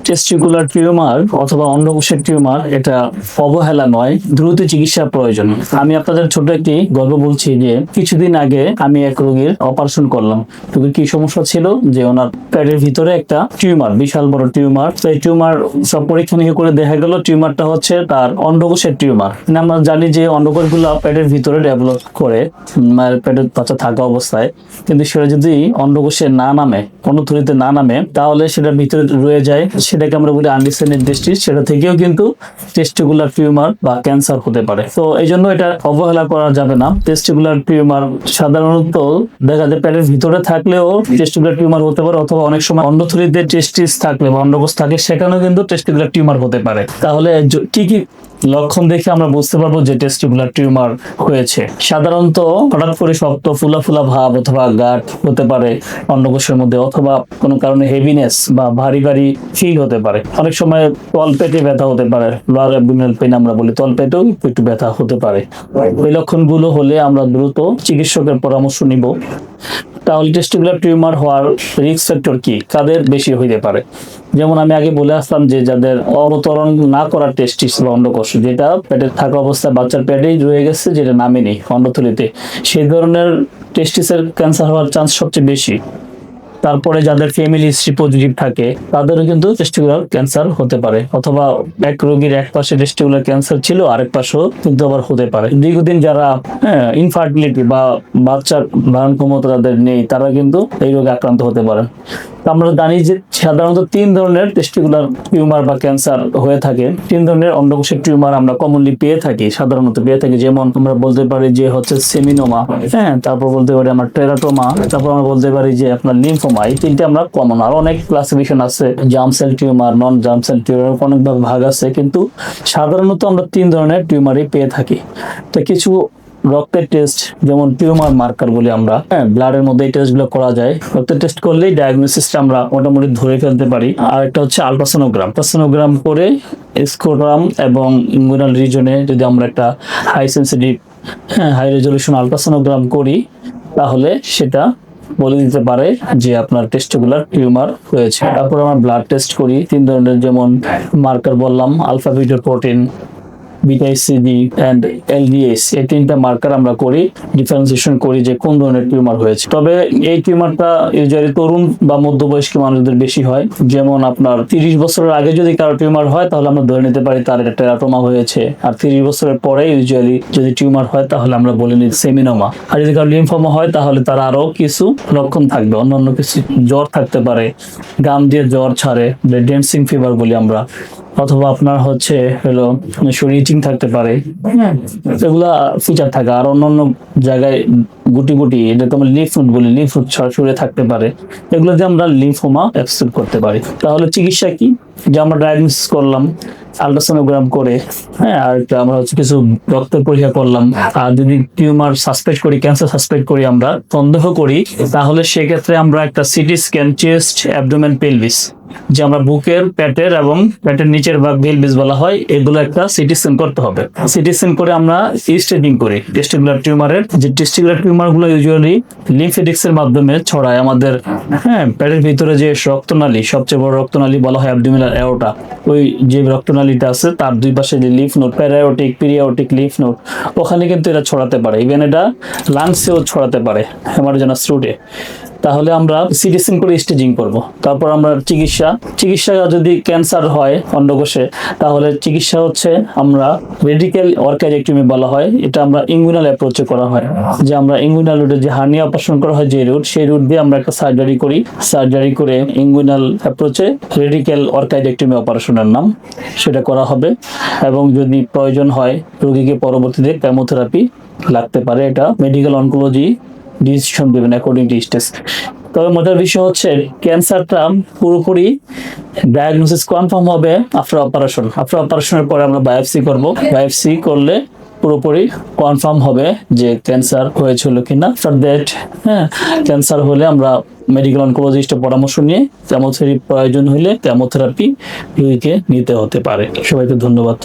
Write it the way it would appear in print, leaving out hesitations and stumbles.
Testicular tumour অথবা অন্ডকোষের tumour এটা অবহেলা নয়, দ্রুত চিকিৎসা প্রয়োজন। আমি আপনাদের ছোট একটি গল্প বলছি যে কিছুদিন আগে আমি এক রোগীর অপারেশন করলাম। রোগীর কি সমস্যা ছিল যে ওনার পেটের ভিতরে একটা টিউমার, বিশাল বড় টিউমার। তো এই টিউমার সব পরীক্ষা নিরীক্ষা করে দেখা গেল টিউমারটা হচ্ছে তার অন্ডকোষের টিউমার। আমরা জানি যে অন্ডকোষগুলো পেটের ভিতরে ডেভেলপ করে মায়ের পেটের বাচ্চা থাকা অবস্থায়, কিন্তু সেটা যদি অন্ডকোষে না নামে, অন্ডথলিতে না নামে, তাহলে সেটা ভিতরে রয়ে যায়, সেটাকে আমরা বলি আনডিসেন্ডেড টেস্টিস। সেটা থেকেও কিন্তু টেস্টিকুলার টিউমার বা ক্যান্সার হতে পারে। তো এই জন্য এটা অবহেলা করা যাবে না। টেস্টিকুলার টিউমার সাধারণত দেখা যায় পেটের ভিতরে থাকলেও টেস্টিকুলার টিউমার হতে পারে, অথবা অনেক সময় অন্ডথলিতে টেস্টিস থাকলে বা অন্ডকোষ থাকলে সেখানেও কিন্তু টেস্টিকুলার টিউমার হতে পারে। তাহলে কি কি লক্ষণ দেখে আমরা বুঝতে পারবো যে টেস্টিকুলার টিউমার হয়েছে? সাধারণত হঠাৎ করে শক্ত ফুলা ফুলা ভাব অথবা গাঁট হতে পারে অন্ডকোষের মধ্যে, অথবা কোনো কারণে হেভিনেস বা ভারী ভারী ফিল হতে পারে। অনেক সময় তলপেটে ব্যথা হতে পারে, লোয়ার অ্যাবডোমিনাল পেইন আমরা বলি, তলপেটেও একটু ব্যথা হতে পারে। এই লক্ষণগুলো হলে আমরা দ্রুত চিকিৎসকের পরামর্শ নিব। তাহলে টেস্টিকুলার টিউমার হওয়ার রিস্ক ফ্যাক্টর কি, কাদের বেশি হইতে পারে? যেমন আমি আগে বলে আসলাম যে যাদের অবতরণ না করার টেস্টিস বা অন্ডকোষ, যেটা পেটের থাকা অবস্থায় বাচ্চার পেটেই রয়ে গেছে, যেটা নামেনি অন্ডথলিতে, সেই ধরনের টেস্টিসের ক্যান্সার হওয়ার চান্স সবচেয়ে বেশি। তারপরে যাদের ফ্যামিলি হিস্ট্রি পজিটিভ থাকে তাদেরও কিন্তু টেস্টিকুলার ক্যান্সার হতে পারে, অথবা এক রোগীর এক পাশে টেস্টিকুলার ক্যান্সার ছিল, আরেক পাশেও কিন্তু আবার হতে পারে। দীর্ঘদিন যারা ইনফার্টিলিটি বা বাচ্চার ধারণ ক্ষমতা যাদের নেই, তারা কিন্তু এই রোগে আক্রান্ত হতে পারে। আমরা জানি যে সাধারণত 3 ধরনের টেস্টিকুলার টিউমার বা ক্যান্সার হয়ে থাকে। 3 ধরনের অন্ডকোষের টিউমার আমরা কমনলি সাধারণত পেয়ে থাকি। যেমন আমরা বলতে পারি যে হচ্ছে সেমিনোমা, তারপর বলতে পারি আমরা টেরাটোমা, তারপর আমরা বলতে পারি যে আপনার লিম্ফোমা। এই 3টে আমরা কমন। আর অনেক ক্লাসিফিকেশন আছে, জার্ম সেল টিউমার, নন জার্ম সেল টিউমার, অনেকভাবে ভাগ আছে, কিন্তু সাধারণত আমরা 3 ধরনের টিউমারই পেয়ে থাকি। তো কিছু রক্তের টেস্ট, যেমন টিউমার মার্কার বলি আমরা, ব্লাডের মধ্যে এই টেস্টগুলো করা যায়। রক্তের টেস্ট করলেই ডায়াগনোসিসটা আমরা মোটামুটি ধরে ফেলতে পারি। আর একটা হচ্ছে আলট্রাসোনোগ্রাম করে স্ক্রোটাম এবং ইনগুইনাল রিজনে যদি আমরা একটা high sensitive high resolution ultrasonogram করি, তাহলে সেটা বলে দিতে পারে যে আপনার টেস্টিকুলার টিউমার হয়েছে। তারপর আমরা ব্লাড টেস্ট করি 3 ধরনের, যেমন মার্কার বললাম, alpha beta protein, beta CG and LDS. এই 3টা মার্কার আমরা করি, ডিফারেন্সিয়েশন করি যে কোন ধরনের টিউমার হয়েছে। তবে এই টিউমারটা ইউজুয়ালি তরুণ বা মধ্যবয়স্ক মানুষদের বেশি হয়। যেমন আপনার 30 বছরের আগে যদি কারো টিউমার হয়, তাহলে আমরা ধরে নিতে পারি তার একটা টেরাটোমা হয়েছে। আর 30 বছরের পরে ইউজুয়ালি যদি টিউমার হয়, তাহলে আমরা বলে নিই সেমিনোমা। আর যদি কারো লিম্ফোমা হয়, তাহলে তার আরো কিছু লক্ষণ থাকবে, অন্যান্য কিছু জ্বর থাকতে পারে, গাম দিয়ে জ্বর ছাড়ে, ডেন্সিং ফিভার বলি আমরা, অথবা আপনার হচ্ছে শরীর ইচিং থাকতে পারে, এগুলা ফিচার থাকে। আর অন্যান্য জায়গায় গুটি গুটি, এটা তো আমরা লিফ নোড বলি, লিফ নোড সরাসরি থাকতে পারে। এগুলো দিয়ে আমরা লিম্ফোমা এক্সেপ্ট করতে পারি। তাহলে চিকিৎসা কি? যে আমরা ডায়াগনোসিস করলাম আলট্রাসোনোগ্রাম করে, আর আমরা হচ্ছে কিছু রক্তের পরীক্ষা করলাম। আর যদি টিউমার সাসপেক্ট করি, ক্যান্সার সাসপেক্ট করি, আমরা সন্দেহ করি, তাহলে সেক্ষেত্রে আমরা একটা CT scan, chest, abdomen, pelvis, যে আমরা বুকের, পেটের এবং পেটের নিচের ভাগ পেলভিস বলা হয়, এগুলো একটা সিটি স্ক্যান করতে হবে। সিটি স্ক্যান করে আমরা স্টেজিং করি টেস্টিকুলার টিউমারের। যে টেস্টিকুলার টিউমার গুলো ইউজুয়ালি লিম্ফেটিক্স এর মাধ্যমে ছড়ায় আমাদের পেটের ভিতরে যে রক্তনালী, সবচেয়ে বড় রক্তনালী বলা হয় অ্যাবডোমিনাল অ্যাওর্টা। ওই যে রক্তনালীটা আছে তার দুই পাশে যে লিফ নোড, প্যারায়োটিক, পিরিয়াওটিক লিফ নোড, ওখানে কিন্তু এটা ছড়াতে পারে। ইভেন এটা লাংসেও ছড়াতে পারে, হেমারোজেনাস রুটে। তাহলে আমরা সিটি স্ক্যান করে স্টেজিং করব। তারপর আমরা চিকিৎসা যদি ক্যান্সার হয় অন্ডকোষে, তাহলে চিকিৎসা হচ্ছে আমরা রেডিক্যাল অর্কাইডেক্টমি বলা হয়। এটা আমরা ইনগুইনাল অ্যাপ্রোচে করা হয়, যে আমরা ইনগুইনাল রুটে যে হার্নিয়া অপারেশন করা হয়, যে রুট, সেই রুট দিয়ে আমরা একটা সার্জারি করে ইনগুইনাল অ্যাপ্রোচে রেডিক্যাল অর্কাইডেক্টমি অপারেশনের নাম, সেটা করা হবে। এবং যদি প্রয়োজন হয়, রোগীকে পরবর্তীতে কেমোথেরাপি লাগতে পারে। এটা মেডিকেল অনকোলজি ডিসিশন দেবেন অ্যাকর্ডিং টু স্টেজ। তবে মজার বিষয় হচ্ছে ক্যান্সারটা পুরোপুরি ডায়াগনোসিস কনফার্ম হবে আফটার অপারেশনের পরে আমরা বায়োপসি করব। বায়োপসি করলে পুরোপুরি কনফার্ম হবে যে ক্যান্সার হয়েছিল কিনা। আফটার দ্যাট ক্যান্সার হলে আমরা মেডিকেল অনকোলজিস্টের পরামর্শ নিয়ে কেমোথেরাপি প্রয়োজন হলে কেমোথেরাপি রোগীকে নিতে হতে পারে। সবাইকে ধন্যবাদ।